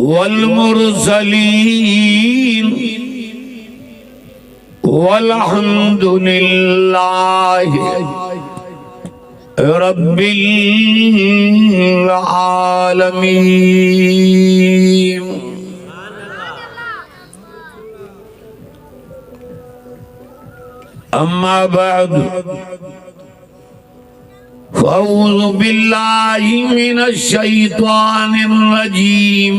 वल मुरसलीन वल्हम्दुलिल्लाहि रब्बिल आलमीन। अम्मा बाद फ़अऊज़ु बिल्लाहि मिनश शैतानिर रजीम।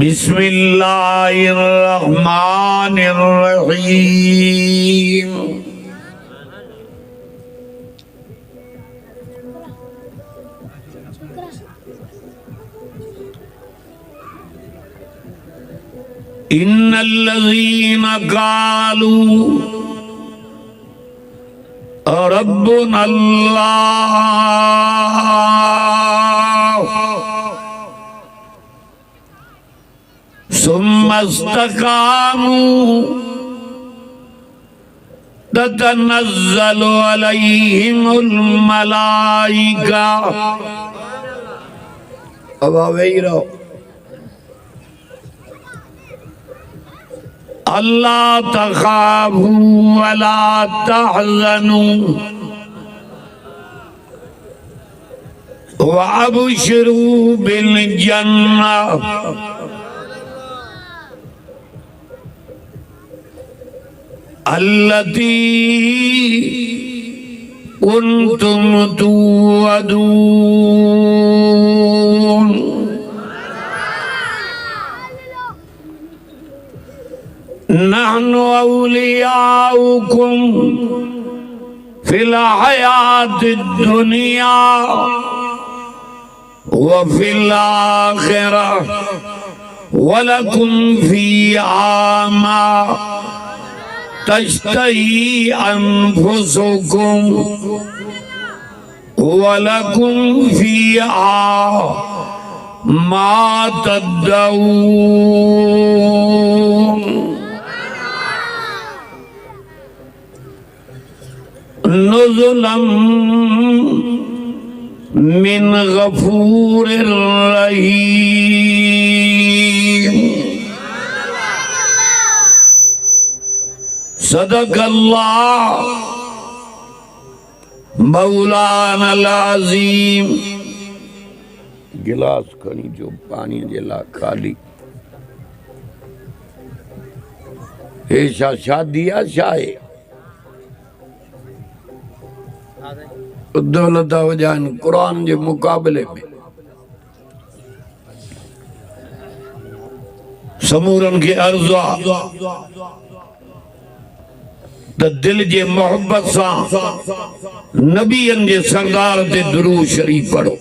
बिस्मिल्लाहिर रहमानिर रहीम। इन्नल्लज़ीना क़ालू रब्बुनल्लाह सुम्मा इस्तक़ामू ततनज़्ज़लु अलैहिमुल मलाइका। अब वही रहो। अल्लाह तख़ाफू वला तहज़नू वअबशिरू बिल जन्नह अल्लती कुन्तुम तुअदून। नहनु औलियाउकुम फिल हयातिद दुनिया व फिल आखिरह वलकुम फीहा मा तश्तही अनफुसुकुम वलकुम फीहा मा तदऊन। नुज़ुलम मिन गफूरिर रहीम। सदक़ल्लाह मौलानल अज़ीम। गिलास खणी जो पानी जेला खाली हे शादी आ शाहे दौलत वजान कुरान के मुकाबले में समूरन के अर्ज़ा त दिल जे मोहब्बत सा नबियन जे सरदार ते दुरूद शरीफ पढ़ो।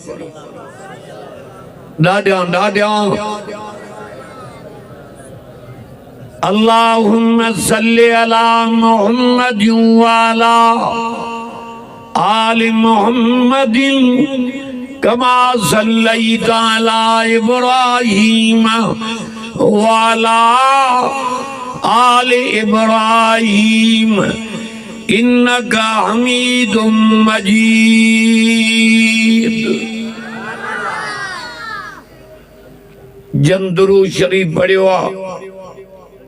डाड्या डाड्या अल्लाहुम्मा सल्लि अला मुहम्मद व अला आलि मुहम्मदिन कमा सल्लैता अला इब्राहीम व अला आलि इब्राहीम इन्नका हमीदुम मजीद। जन दुरूद शरीफ पढ़ियो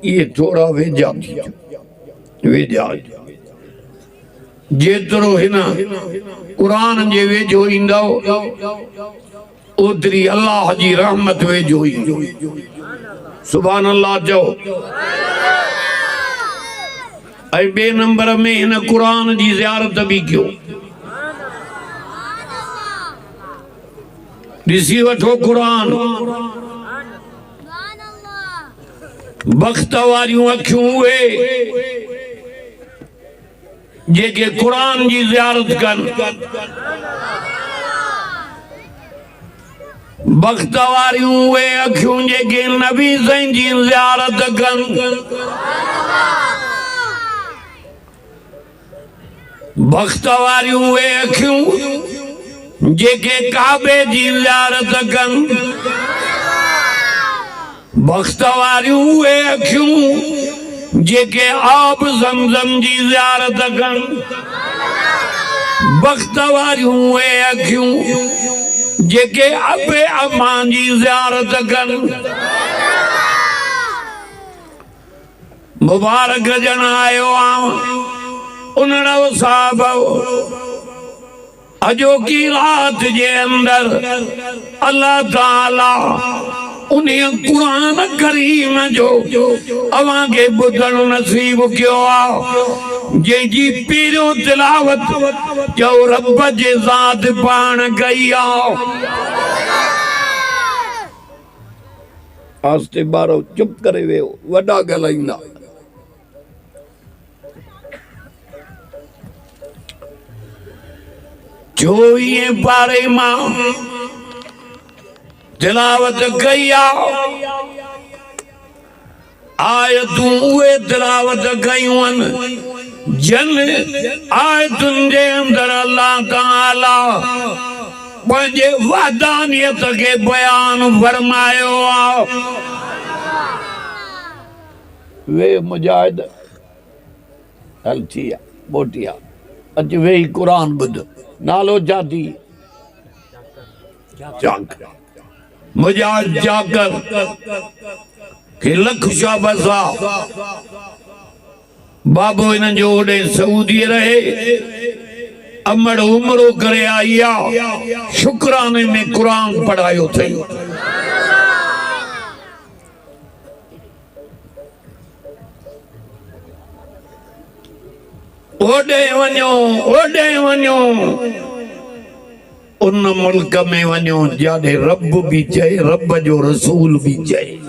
ये थोड़ा वेझा वेझा जेतिरो हिन कुरान जे वेझो ईंदो ओतिरी अल्लाह जी रहमत वेझो ईंदी। सुभान अल्लाह चओ। ऐं ॿिए नंबर में हिन कुरान जी ज़ियारत बि कयो। ॾिसी वठो कुरान। बख़्त वारियूं अखियूं उहे जेके कुरान जी ज़ियारत कनि। बख़्त वारियूं उहे अखियूं जेके नबी साईं जी ज़ियारत कनि। बख़्त वारियूं उहे अखियूं जेके काबे जी ज़ियारत कनि। बख़्त वारियूं उहे अखियूं जेके आब ज़मज़म जी ज़ियारत कनि। बख़्त वारियूं उहे अखियूं जेके अबे अम्मा जी ज़ियारत कन मुबारक जन आयो उन्हड़ो साहब अजो की रात जे अंदर अल्लाह ताला उन्हें कुरान करीम जो अवां के बुधण नसीब कियो जी पीरो तिलावत जो रब जे ज़ात पाण कई आस्ते बारो चुप करे वे वडा गलाइंदा चोवीह पारे मां तिलावत कई आयतूं उहे तिलावत कयूं जन आयतुनि जे अंदर अल्लाह ताला पंहिंजे वादानियत के बयान फरमायो वे मुजाहिद हल थिया बोटिया अच वे कुरान बुध नालो जाती मुजाहिद जाकर के लख शाबसा बाबो इन जो ओडे सऊदी रहे अमड़ उमरो करे आया शुक्राने में कुरान पढ़ायो थे ओडे वञो उन मुल्क में वञो जाने रब भी चए रब जो रसूल भी चए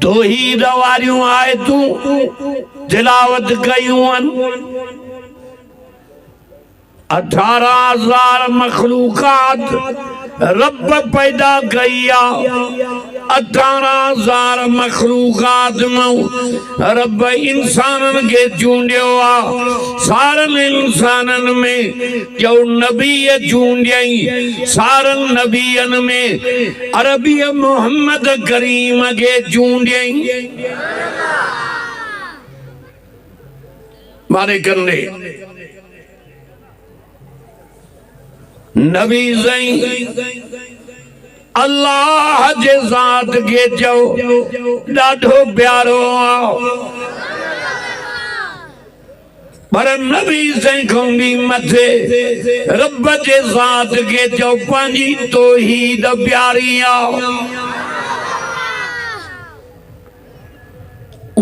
तौहीद वारियूं आयतूं तिलावत कयूं 18,000 मखलूकात रब पैदा कई 18,000 मखलूकात में रब इंसानन के चूंडियो सारन इंसानन में जो नबी चूंडियई सारन नबियन में अरबी मोहम्मद करीम के चूंडियई मारे करने नबी सही अल्लाह जे ज़ात के चो ॾाढो प्यारो पर नबी सही खां भी मथे रब जे ज़ात के चो पंहिंजी तौहीद प्यारी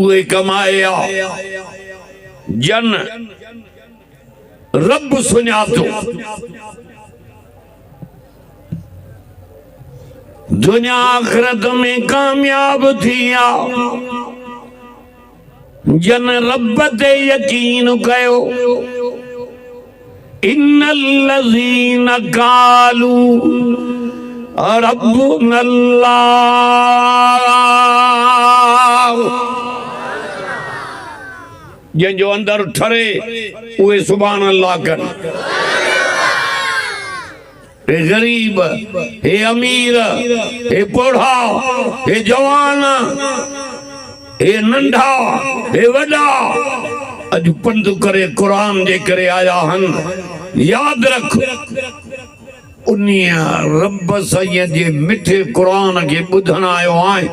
उहे कमाया जन रब सुञातो दुनिया आखिरत में कामयाब थिया जन रब ते यकीन कयो इन्नल्लज़ीन क़ालू रब्बुनल्लाह जंहिंजो अंदर ठरे उहे सुभान अल्लाह कन हे गरीब हे अमीर हे पोढ़ा हे जवान हे नंढा हे वडा अज पंध करे कुरान जे करे आया हन याद रख उन्हीं रब सैया जे मिठे कुरान के बुधन आयो आए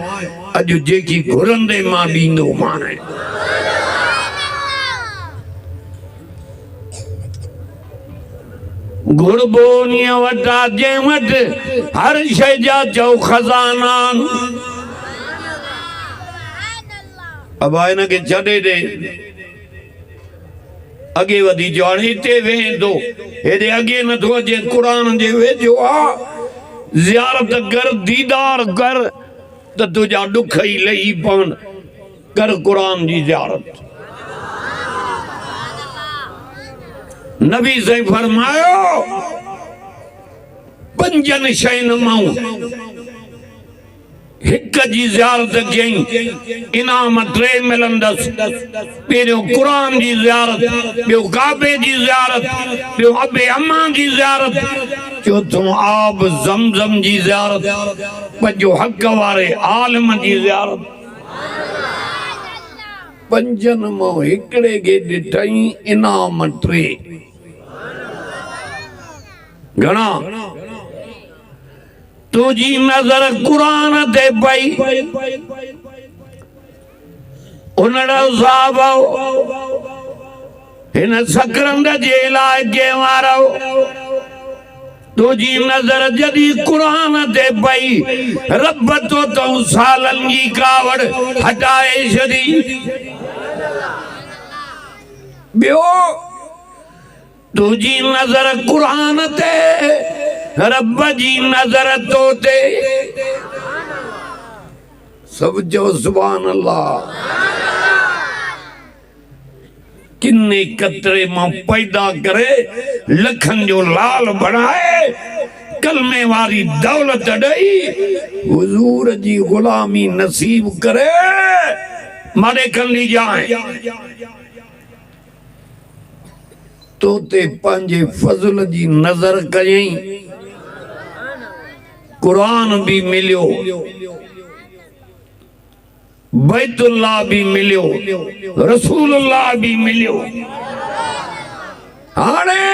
अज जेकी घुरंदे मां दींदो माने गुरबोनी वटा जे वट हर शय जा चौ खजाना अब आइन के छड़े दे अगे वधी जो हिते वेंदो हेदे अगे न थो जे कुरान जे वेजो आ ज़ियारत कर दीदार कर त तुजा दुख ही लही पवन कर कुरान जी ज़ियारत नबी से फरमायो पंजन शयन मां हिक जी ज़ियारत कई इनाम 3 मिलंदस पहिरियों कुरान जी ज़ियारत ॿियो काबे जी ज़ियारत ॿियो अबे अम्मा जी ज़ियारत चौथों आब ज़मज़म जी ज़ियारत पंजो हक़ वारे आलिम जी ज़ियारत पंजन मो हिकड़े के दिठाई इनाम 3 घणा तुझी नजर कुरान ते पई उनड़ा साहब इन सकरंद जे इलाके वारो तुझी नजर जदी कुरान ते पई रब तो सालन जी कावड़ हटाए छदी बियो तुझी नजर कुरान ते रब जी नजर तो ते सब जो सुभान अल्लाह किन्ने कतरे मां पैदा करे लखन जो लाल बनाए कलमे वाली दौलत दई हुजूर जी गुलामी नसीब करे मारे कली जाए तो ते पंजे फजल जी नजर कयई कुरान भी मिलियो बैतुल्लाह भी मिलियो रसूलुल्लाह भी मिलियो हाणे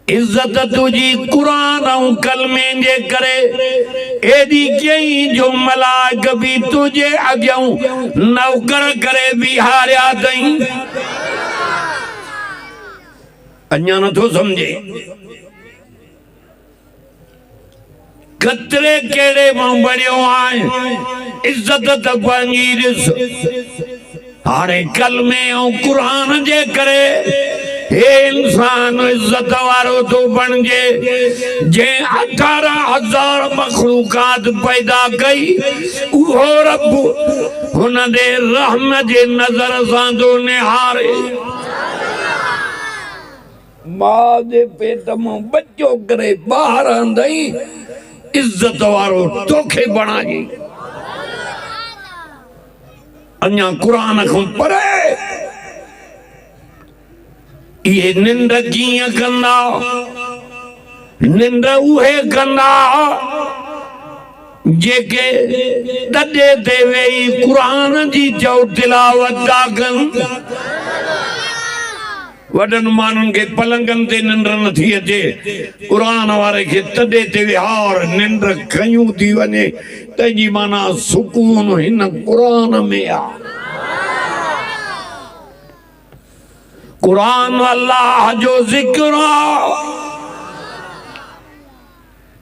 इज्जत तुझी कुरान और कलमे जे करे एदी कई जो मलाक भी तुझे अग्यां नौकर करे बिहारिया दई अन्या न तो समझे कतरे केड़े मां बड़ियो आए इज्जत त पंजी हाणे कलमे और कुरान जे करे हे इंसान इज्जत वारो तो बन जे 18,000 मखलूकात पैदा कई उहो रब हुन दे रहम जे नजर सां तो निहारे मां दे पेट में बच्चो करे बाहर आंदई इज्जत वारो तोखे बनाई अन्या कुरान को पढ़े ये निंद किया कंदा निंद उहे कंदा जेके दडे ते वेई कुरान जी जो तिलावत कन वडन मानन के पलंगन ते निंद न थी अचे कुरान वारे के तडे ते विहार निंद कयूं थी वने तजी माना सुकून हिन कुरान में आ कुरान अल्लाह जो जिक्र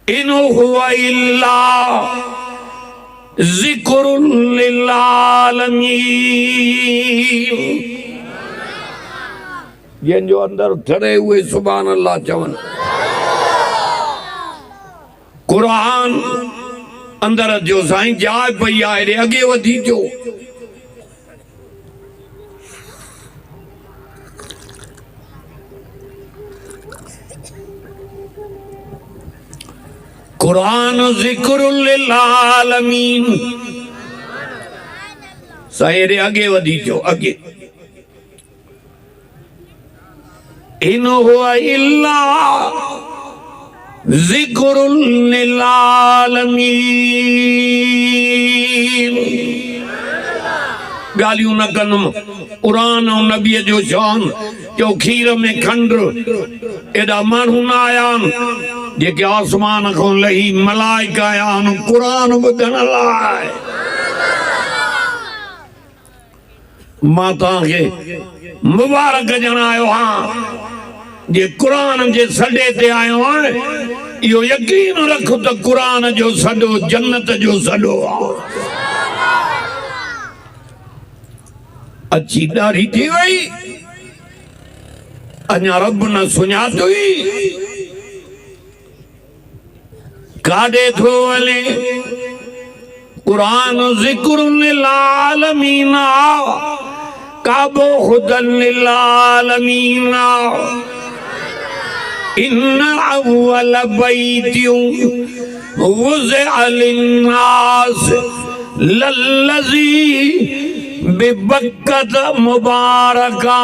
इनो हुवा इल्ला जिक्रुल लिल आलमीन ये जो अंदर ठड़े हुए सुभान अल्लाह चवन कुरान अंदर जो साईं जाए पई आहे रे अगे वधी जो कुरान जिक्रुल लिल आलमीन साईं रे अगे वधी जो अगे इन हुआ इल्ला जिक्रुल लिल आलमीन गालियों न कनम कुरान और नबी जो शान जो खीर में खंड एडा मानू न आयान जेके आसमान को लही मलाइका आयान कुरान बुधन लाए माता के मुबारक जनायो हाँ जे कुरान जे सडे ते आयो है यो यकीन रख तो कुरान जो सडो जन्नत जो सडो अच्छी दाढ़ी थी वही अन्या रब न सुना तुई काडे थो वले कुरान जिक्रुल लिल आलमीन काबो हुदन लिल आलमीन इन्ना अव्वल बैतियुं वुज़िअ लिन्नास लल्लज़ी बिबक्कत मुबारका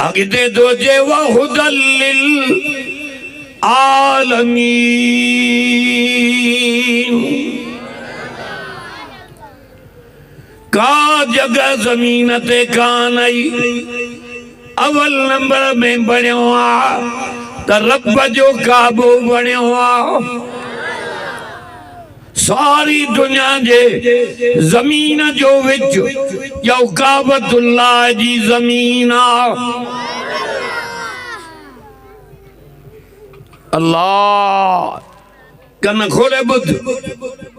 आगे दे दो जे वहुदल लिल आलमीन। का जगह जमीन ते कान आई अवल नंबर में बणियो आ त रब जो काबो बणियो आ। सारी दुनिया जे जमीन जो विच यो काबतुल्लाह जी जमीन आ। अल्लाह कन खोले बुध